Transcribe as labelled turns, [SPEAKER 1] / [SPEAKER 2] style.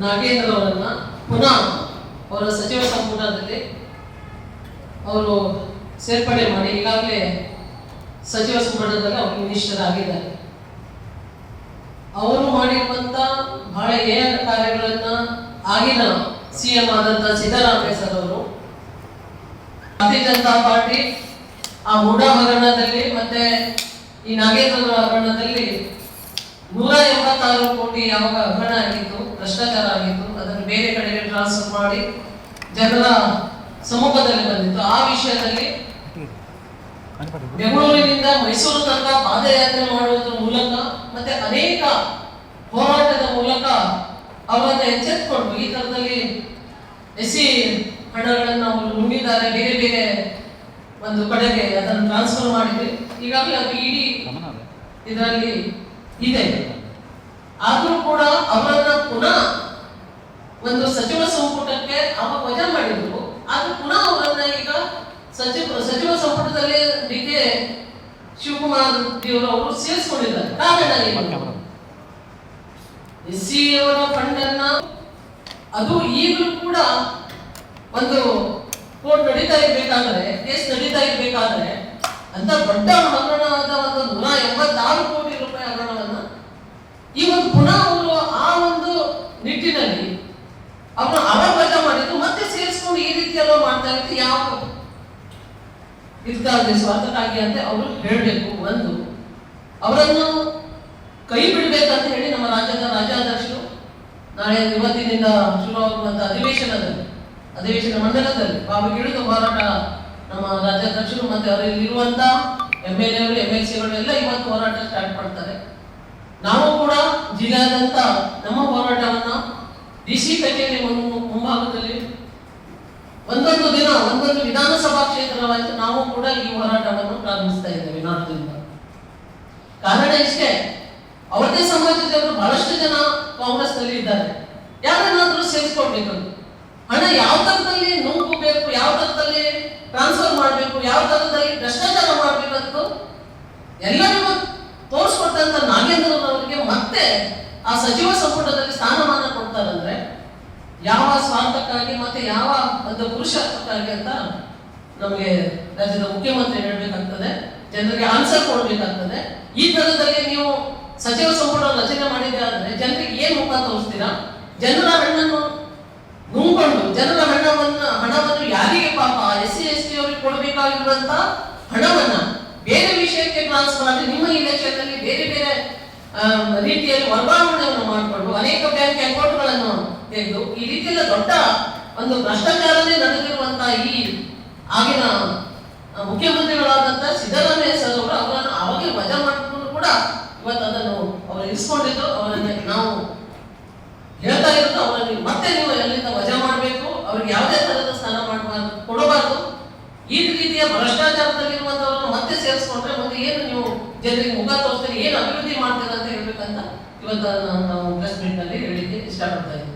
[SPEAKER 1] ನಾಗೇಂದ್ರ ಅವರನ್ನ ಪುನಃ ಅವರ ಸಚಿವ ಸಂಪುಟದಲ್ಲಿ ಅವರು ಸೇರ್ಪಡೆ ಮಾಡಿ ಈಗಾಗಲೇ ಸಚಿವ ಸಂಪುಟದಲ್ಲಿ ಅವರು ಮಿನಿಸ್ಟರ್ ಆಗಿದ್ದಾರೆ. ಅವರು ಮಾಡಿರುವಂತ ಬಹಳ ಏಯ ಕಾರ್ಯಗಳನ್ನ ಆಗಿನ ಸಿಎಂ ಆದಂತ ಸಿದ್ದರಾಮಯ್ಯ ಸರ್ ಅವರು ಭಾರತೀಯ ಜನತಾ ಪಾರ್ಟಿ ಆ ಮೂಡಾ ಹಗರಣದಲ್ಲಿ ಮತ್ತೆ ಈ ನಾಗೇಂದ್ರ ಹಗರಣದಲ್ಲಿ 186 ಕೋಟಿ ಯಾವಾಗ ಹಗರಣ ಆಗಿತ್ತು, ಭ್ರಷ್ಟಾಚಾರ ಆಗಿತ್ತು, ಅದನ್ನು ಬೇರೆ ಕಡೆಗೆ ಟ್ರಾನ್ಸ್ಫರ್ ಮಾಡಿ ಜನರ ಸಮ್ಮುಖದಲ್ಲಿ ಬಂದಿತ್ತು. ಆ ವಿಷಯದಲ್ಲಿ ಬೆಂಗಳೂರಿನಿಂದ ಮೈಸೂರು ತನಕ ಪಾದಯಾತ್ರೆ ಮಾಡುವುದರ ಮೂಲಕ ಮತ್ತೆ ಅನೇಕ ಹೋರಾಟದ ಮೂಲಕ ಅವರನ್ನು ಎಚ್ಚೆತ್ತುಕೊಂಡು ಈ ತರದಲ್ಲಿ ಎಸ್ಸಿ ಹಣಗಳನ್ನು ಅವರು ನುಂಗಿದ್ದಾರೆ, ಬೇರೆ ಬೇರೆ ಒಂದು ಕಡೆಗೆ ಅದನ್ನು ಟ್ರಾನ್ಸ್ಫರ್ ಮಾಡಿದ್ವಿ. ಈಗಾಗಲೇ ಅದು ಇಡೀ ಇದರಲ್ಲಿ ಇದೆ. ಆದರೂ ಕೂಡ ಅವರನ್ನ ಪುನಃ ಒಂದು ಸಚಿವ ಸಂಪುಟಕ್ಕೆ ಅವಾಗ ವಜಾ ಮಾಡಿದ್ರು. ಆದ್ರೂ ಪುನಃ ಅವರನ್ನ ಈಗ ಸಚಿವ ಸಂಪುಟದಲ್ಲಿ ಡಿ.ಕೆ. ಶಿವಕುಮಾರ್ ಅವರು ಸೇರಿಸಿಕೊಂಡಿದ್ದಾರೆ. ಕಾರಣ ಏನು? ಎಸ್ಸಿ ಅವರ ಫಂಡ್ ಅನ್ನ ಅದು ಈಗಲೂ ಕೂಡ ಒಂದು ಕೋರ್ಟ್ ನಡೀತಾ ಇರ್ಬೇಕಾದ್ರೆ, ಕೇಸ್ ನಡೀತಾ ಇರ್ಬೇಕಾದ್ರೆ ಅಂತ ದೊಡ್ಡ ಹಗರಣವಾದ ಒಂದು 186 ಕೋಟಿ ರೂಪಾಯಿ ಹಗರಣವನ್ನ ಇವತ್ತು ಪುನಃ ಅವರು ಆ ಒಂದು ನಿಟ್ಟಿನಲ್ಲಿ ಅವ್ರನ್ನ ಅವಾಗ ವಜಾ ಮಾಡಿದ್ರು, ಮತ್ತೆ ಸೇರಿಸ್ಕೊಂಡು ಈ ರೀತಿಯೆಲ್ಲ ಮಾಡ್ತಾ ಇತ್ತು. ಯಾವ ಇದಕ್ಕಾಗಿ ಸ್ವಾರ್ಥಕ್ಕಾಗಿ ಅಂತ ಅವರು ಹೇಳಬೇಕು. ಒಂದು ಅವರನ್ನು ಕೈ ಬಿಡಬೇಕಂತ ಹೇಳಿ ನಮ್ಮ ರಾಜ್ಯದ ರಾಜ್ಯಾಧ್ಯಕ್ಷರು ನಾಳೆ ಇವತ್ತಿನಿಂದ ಶುರುವಾಗುವಂತಹ ಅಧಿವೇಶನ ಮಂಡಲದಲ್ಲಿ ಬಾವಿಗಿಳಿದು ಹೋರಾಟ ನಮ್ಮ ರಾಜ್ಯಾಧ್ಯಕ್ಷರು ಮತ್ತೆ ಅವರಲ್ಲಿರುವಂತ MLA-ಗಳು MLC-ಗಳು ಎಲ್ಲ ಇವತ್ತು ಹೋರಾಟ ಸ್ಟಾರ್ಟ್ ಮಾಡ್ತಾರೆ. ನಾವು ಕೂಡ ಜಿಲ್ಲಾದ್ಯಂತ ನಮ್ಮ ಹೋರಾಟವನ್ನ DC ಕಚೇರಿ ಮುಂಭಾಗದಲ್ಲಿ ಒಂದೊಂದು ದಿನ ಒಂದೊಂದು ವಿಧಾನಸಭಾ ಕ್ಷೇತ್ರವಾಯಿತು ನಾವು ಕೂಡ ಈ ಹೋರಾಟವನ್ನು ಪ್ರಾರಂಭಿಸ್ತಾ ಇದ್ದೇವೆ ನಾಡದಿಂದ. ಕಾರಣ ಇಷ್ಟೇ, ಅವರದೇ ಸಮಾಜದವರು ಬಹಳಷ್ಟು ಜನ ಕಾಂಗ್ರೆಸ್ ನಲ್ಲಿ ಇದ್ದಾರೆ. ಯಾರನ್ನಾದ್ರೂ ಸೇರಿಸ್ಕೊಡ್ಬೇಕು, ಹಣ ಯಾವ ತರದಲ್ಲಿ ನುಂಗಬೇಕು, ಯಾವ ತರದಲ್ಲಿ ಟ್ರಾನ್ಸ್ಫರ್ ಮಾಡಬೇಕು, ಯಾವ ತರದಲ್ಲಿ ಭ್ರಷ್ಟಾಚಾರ ಮಾಡಬೇಕಂತ ಎಲ್ಲರಿಗೂ ತೋರಿಸ್ಕೊಟ್ಟಂತ ನಾಗೇಂದ್ರ ಅವರಿಗೆ ಮತ್ತೆ ಆ ಸಚಿವ ಸಂಪುಟದಲ್ಲಿ ಸ್ಥಾನಮಾನ ಕೊಡ್ತಾರಂದ್ರೆ ಯಾವ ಸ್ವಾರ್ಥಕ್ಕಾಗಿ ಮತ್ತೆ ಯಾವ ಒಂದು ಪುರುಷತ್ವಕ್ಕಾಗಿ ಅಂತ ನಮಗೆ ರಾಜ್ಯದ ಮುಖ್ಯಮಂತ್ರಿ ಹೇಳ್ಬೇಕಾಗ್ತದೆ, ಜನರಿಗೆ ಆನ್ಸರ್ ಕೊಡ್ಬೇಕಾಗ್ತದೆ. ಈ ತರದಲ್ಲಿ ನೀವು ಸಚಿವ ಸಂಪುಟ ರಚನೆ ಮಾಡಿದ್ರೆ ಆದ್ರೆ ಜನರಿಗೆ ಏನ್ ಮುಖ ತೋರಿಸ್ತೀರಾ? ಜನರ ಹಣ್ಣನ್ನು ನುಂಗ್ಕೊಂಡು ಜನರ ಹಣವನ್ನು ಯಾರಿಗೆ ಪಾಪ SC ST ಅವರಿಗೆ ಕೊಡಬೇಕಾಗಿರುವಂತ ಹಣವನ್ನ ಬೇರೆ ವಿಷಯಕ್ಕೆ ಟ್ರಾನ್ಸ್ಫರ್ ಮಾಡಿ ನಿಮ್ಮ ಇಲೆಕ್ಷನ್ ಅಲ್ಲಿ ಬೇರೆ ಬೇರೆ ರೀತಿಯಲ್ಲಿ ವರ್ಗಾವಣೆಯನ್ನು ಮಾಡಿಕೊಂಡು ಅನೇಕ ಬ್ಯಾಂಕ್ ಅಕೌಂಟ್ಗಳನ್ನು ತೆಗೆದು ಈ ರೀತಿಯಲ್ಲ ದೊಡ್ಡ ಒಂದು ಭ್ರಷ್ಟಾಚಾರನೇ ನಡೆದಿರುವಂತಹ ಈ ಆಗಿನ ಮುಖ್ಯಮಂತ್ರಿಗಳಾದಂತಹ ಸಿದ್ದರಾಮಯ್ಯ ಸರ್ ಅವರು ಅವರನ್ನು ಅವಾಗೆ ವಜಾ ಮಾಡಿಕೊಂಡು ಕೂಡ ಇವತ್ತು ಅದನ್ನು ಅವರು ಇರಿಸ್ಕೊಂಡಿದ್ದು ಅವರನ್ನ ನಾವು ಹೇಳ್ತಾ ಇರೋದು ಅವರಲ್ಲಿ ಮತ್ತೆ ನೀವು ಎಲ್ಲಿಂದ ವಜಾ ಮಾಡಬೇಕು, ಅವ್ರಿಗೆ ಯಾವುದೇ ತರಹದ ಸ್ನಾನ ಮಾಡಬಾರ್ದು, ಕೊಡಬಾರ್ದು. ಈ ರೀತಿಯ ಭ್ರಷ್ಟಾಚಾರದಲ್ಲಿರುವಂತವ್ರನ್ನ ಮತ್ತೆ ಸೇರಿಸ್ಕೊಂಡ್ರೆ ಮುಂದೆ ಏನು ನೀವು ಜನರಿಗೆ ಮುಖ ತೋರಿಸ್ತೀರಿ, ಏನು ಅಭಿವೃದ್ಧಿ ಮಾಡ್ತೀರಾ ಅಂತ ಹೇಳ್ಬೇಕಂತ ಇವತ್ತು ನಾವು ಪ್ರೆಸ್ ಮೀಟ್ ನಲ್ಲಿ ಹೇಳಿಕ್ಕೆ ಇಷ್ಟಪಡ್ತಾ ಇದ್ದೀವಿ.